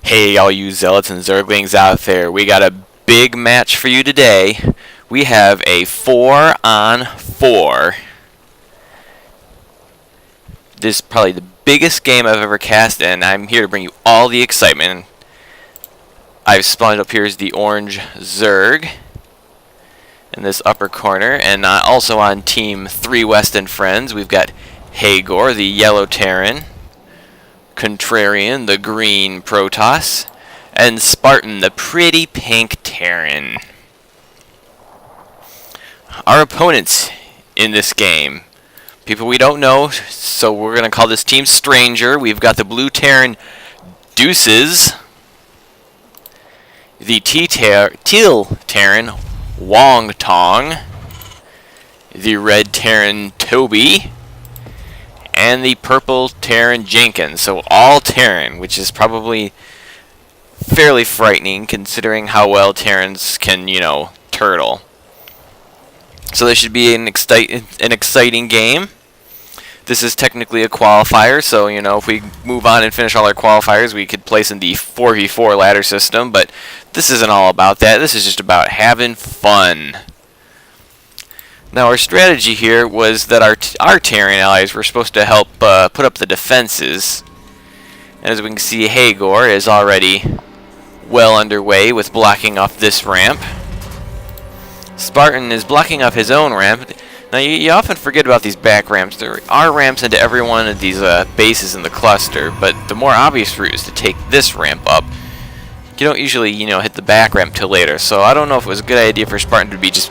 Hey, all you zealots and zerglings out there, we got a big match for you today. We have a 4-on-4. This is probably the biggest game I've ever cast, and I'm here to bring you all the excitement. I've spawned up here as the orange Zerg in this upper corner, and also on Team 3 West and Friends, we've got Hagor, the yellow Terran, Contrarian, the green Protoss, and Spartan, the pretty pink Terran. Our opponents in this game, people we don't know, so we're going to call this team Stranger. We've got the blue Terran Deuces, the teal Terran Wong Tong, the red Terran Toby, and the purple Terran Jenkins. So all Terran, which is probably fairly frightening considering how well Terrans can, turtle. So this should be an exciting game. This is technically a qualifier, so if we move on and finish all our qualifiers, we could place in the 4v4 ladder system, but this isn't all about that. This is just about having fun. Now our strategy here was that our Terran allies were supposed to help put up the defenses. And as we can see, Hagor is already well underway with blocking off this ramp. Spartan is blocking off his own ramp. Now you often forget about these back ramps. There are ramps into every one of these bases in the cluster, but the more obvious route is to take this ramp up. You don't usually, hit the back ramp till later. So I don't know if it was a good idea for Spartan to be just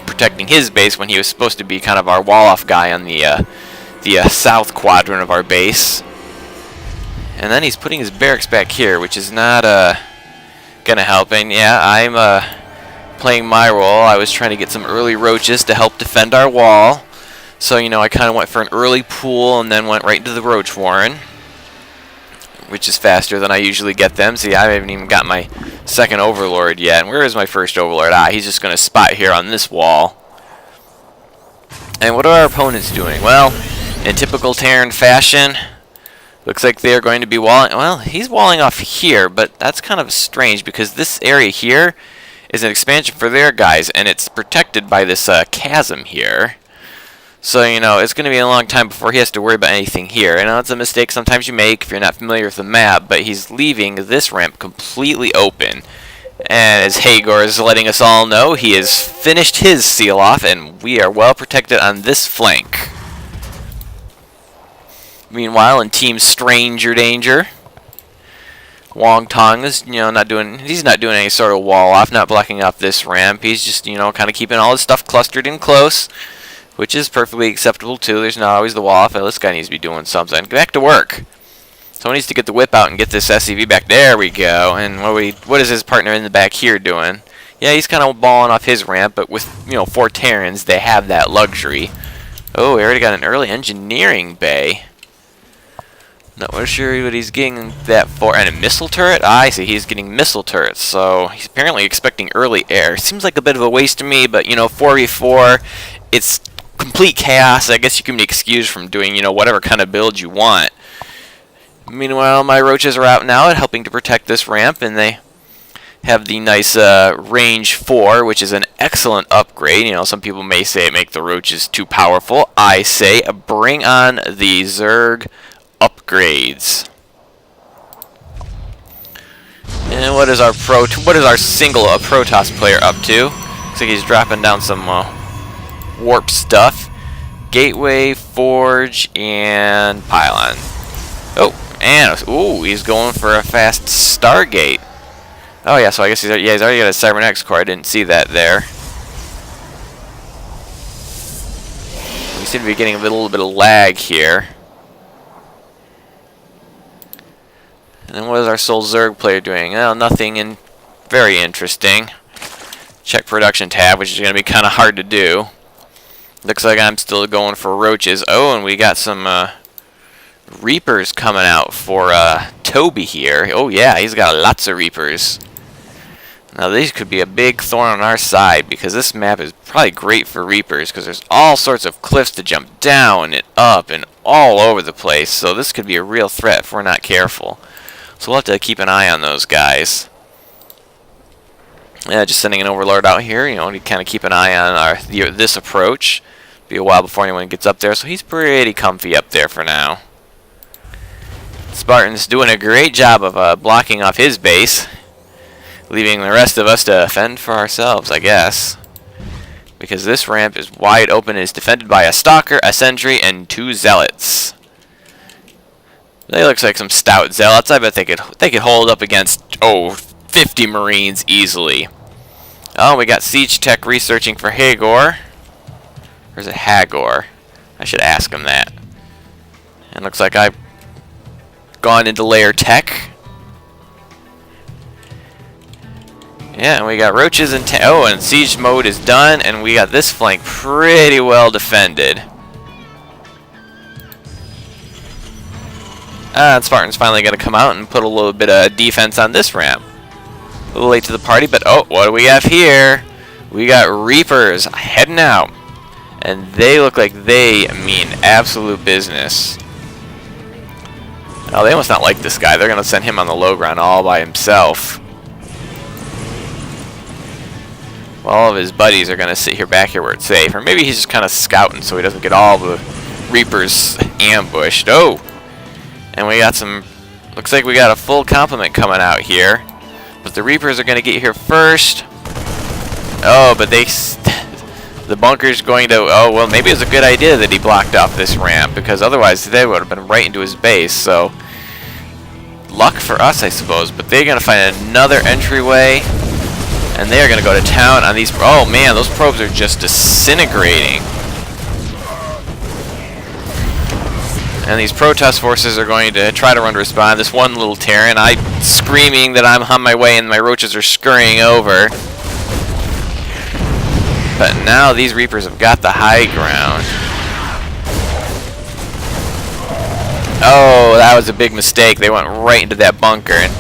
protecting his base when he was supposed to be kind of our wall-off guy on the south quadrant of our base. And then he's putting his barracks back here, which is not gonna help. And yeah, I'm playing my role. I was trying to get some early roaches to help defend our wall. So I kind of went for an early pool and then went right into the roach warren, which is faster than I usually get them. See, I haven't even got my second overlord yet. And where is my first overlord? He's just going to spot here on this wall. And what are our opponents doing? Well, in typical Terran fashion, looks like they're going to be walling. Well, he's walling off here, but that's kind of strange because this area here is an expansion for their guys, and it's protected by this chasm here. So, it's going to be a long time before he has to worry about anything here. I know it's a mistake sometimes you make if you're not familiar with the map, but he's leaving this ramp completely open. And as Hagor is letting us all know, he has finished his seal-off, and we are well protected on this flank. Meanwhile, in Team Stranger Danger, Wong Tong is, he's not doing any sort of wall-off, not blocking off this ramp. He's just, kind of keeping all his stuff clustered in close, which is perfectly acceptable too. There's not always the wall off. This guy needs to be doing something. Get back to work. Someone needs to get the whip out and get this SCV back. There we go. And what is his partner in the back here doing? Yeah, he's kind of balling off his ramp, but with 4 Terrans, they have that luxury. Oh, we already got an early engineering bay. Not really sure what he's getting that for. And a missile turret? I see. He's getting missile turrets. So he's apparently expecting early air. Seems like a bit of a waste to me, but 4v4, it's complete chaos. I guess you can be excused from doing, whatever kind of build you want. Meanwhile, my roaches are out now helping to protect this ramp, and they have the nice range 4, which is an excellent upgrade. Some people may say it make the roaches too powerful. I say bring on the Zerg upgrades. And what is our single Protoss player up to? Looks like he's dropping down some warp stuff. Gateway, Forge, and Pylon. Oh, and he's going for a fast Stargate. Oh yeah, so I guess he's already got a Cybernetics core. I didn't see that there. We seem to be getting a little bit of lag here. And then what is our Soul Zerg player doing? Oh, nothing very interesting. Check production tab, which is going to be kind of hard to do. Looks like I'm still going for roaches. Oh, and we got some Reapers coming out for Toby here. Oh yeah, he's got lots of Reapers. Now these could be a big thorn on our side because this map is probably great for Reapers because there's all sorts of cliffs to jump down and up and all over the place. So this could be a real threat if we're not careful. So we'll have to keep an eye on those guys. Yeah, just sending an overlord out here, you know, to kind of keep an eye on this approach. Be a while before anyone gets up there, so he's pretty comfy up there for now. Spartan's doing a great job of blocking off his base, leaving the rest of us to fend for ourselves, I guess. Because this ramp is wide open and is defended by a stalker, a sentry, and 2 zealots. They look like some stout zealots. I bet they could hold up against 50 marines easily. Oh, we got siege tech researching for Hagor. Or is it Hagor? I should ask him that. And looks like I've gone into layer tech. Yeah, and we got roaches and and siege mode is done, and we got this flank pretty well defended. And Spartan's finally going to come out and put a little bit of defense on this ramp. A little late to the party, but what do we have here? We got Reapers heading out. And they look like they mean absolute business. Oh, they must not like this guy. They're going to send him on the low ground all by himself. Well, all of his buddies are going to sit back here where it's safe. Or maybe he's just kind of scouting so he doesn't get all the Reapers ambushed. Oh! And we got some... Looks like we got a full complement coming out here. But the Reapers are going to get here first. Oh, but they... The bunker's going to... Oh, well, maybe it was a good idea that he blocked off this ramp, because otherwise they would have been right into his base, so... Luck for us, I suppose, but they're going to find another entryway, and they are going to go to town on these... Oh, man, those probes are just disintegrating. And these protest forces are going to try to run to respond. This one little Terran, I'm screaming that I'm on my way, and my roaches are scurrying over. But now these Reapers have got the high ground. Oh, that was a big mistake. They went right into that bunker. And,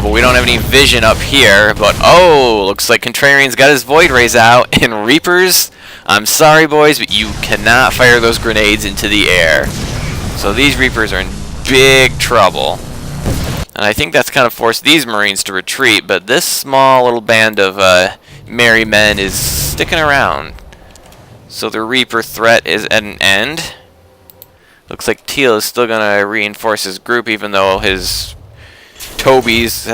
but we don't have any vision up here. But, looks like Contrarian's got his Void Rays out. And Reapers, I'm sorry, boys, but you cannot fire those grenades into the air. So these Reapers are in big trouble. And I think that's kind of forced these Marines to retreat. But this small little band of merry men is sticking around. So the Reaper threat is at an end. Looks like Teal is still going to reinforce his group, even though his Toby's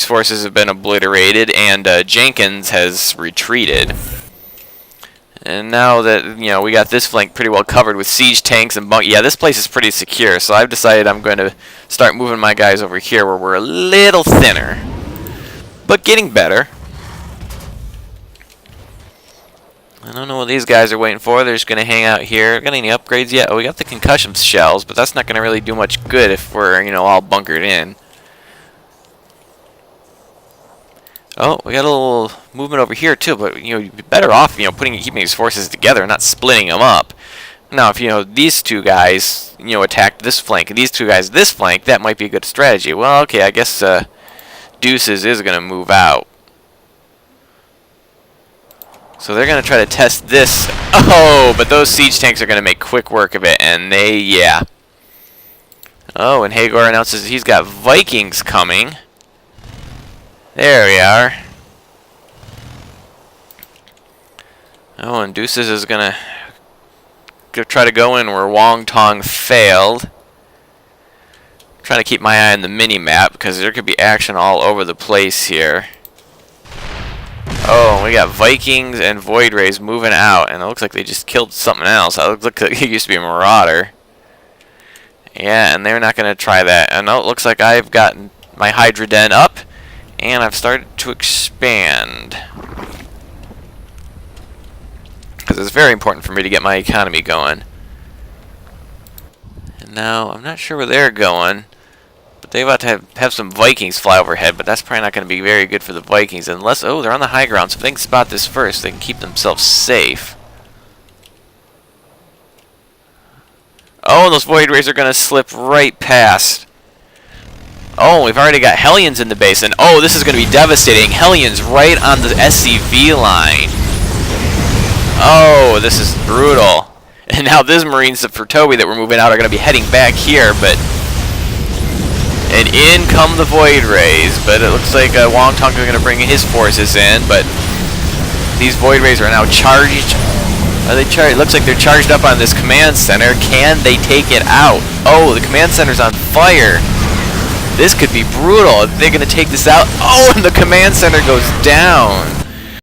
forces have been obliterated, and Jenkins has retreated. And now that we got this flank pretty well covered with siege tanks and this place is pretty secure. So I've decided I'm going to start moving my guys over here, where we're a little thinner, but getting better. I don't know what these guys are waiting for. They're just going to hang out here. Got any upgrades yet? Oh, we got the concussion shells, but that's not going to really do much good if we're, all bunkered in. Oh, we got a little movement over here too, but you'd be better off, keeping these forces together, not splitting them up. Now, if these two guys, attacked this flank, and these two guys this flank, that might be a good strategy. Well, okay, I guess Deuces is going to move out. So they're going to try to test this. Oh, but those siege tanks are going to make quick work of it, and yeah. Oh, and Hagor announces he's got Vikings coming. There we are. Oh, and Deuces is going to try to go in where Wong Tong failed. I'm trying to keep my eye on the mini-map, because there could be action all over the place here. Oh, we got Vikings and Void Rays moving out, and it looks like they just killed something else. It looks like it used to be a Marauder. Yeah, and they're not going to try that. And it looks like I've gotten my Hydra Den up, and I've started to expand. Because it's very important for me to get my economy going. And now, I'm not sure where they're going. They about to have some Vikings fly overhead, but that's probably not going to be very good for the Vikings unless... Oh, they're on the high ground, so if they can spot this first, they can keep themselves safe. Oh, and those Void Rays are going to slip right past. Oh, we've already got Hellions in the base, and oh, this is going to be devastating. Hellions right on the SCV line. Oh, this is brutal. And now these Marines for Toby that we're moving out are going to be heading back here, but... And in come the Void Rays, but it looks like Wong Tong is going to bring his forces in, but these Void Rays are now charged. Are they charged? It looks like they're charged up on this command center. Can they take it out? Oh, the command center's on fire. This could be brutal. They're going to take this out. Oh, and the command center goes down.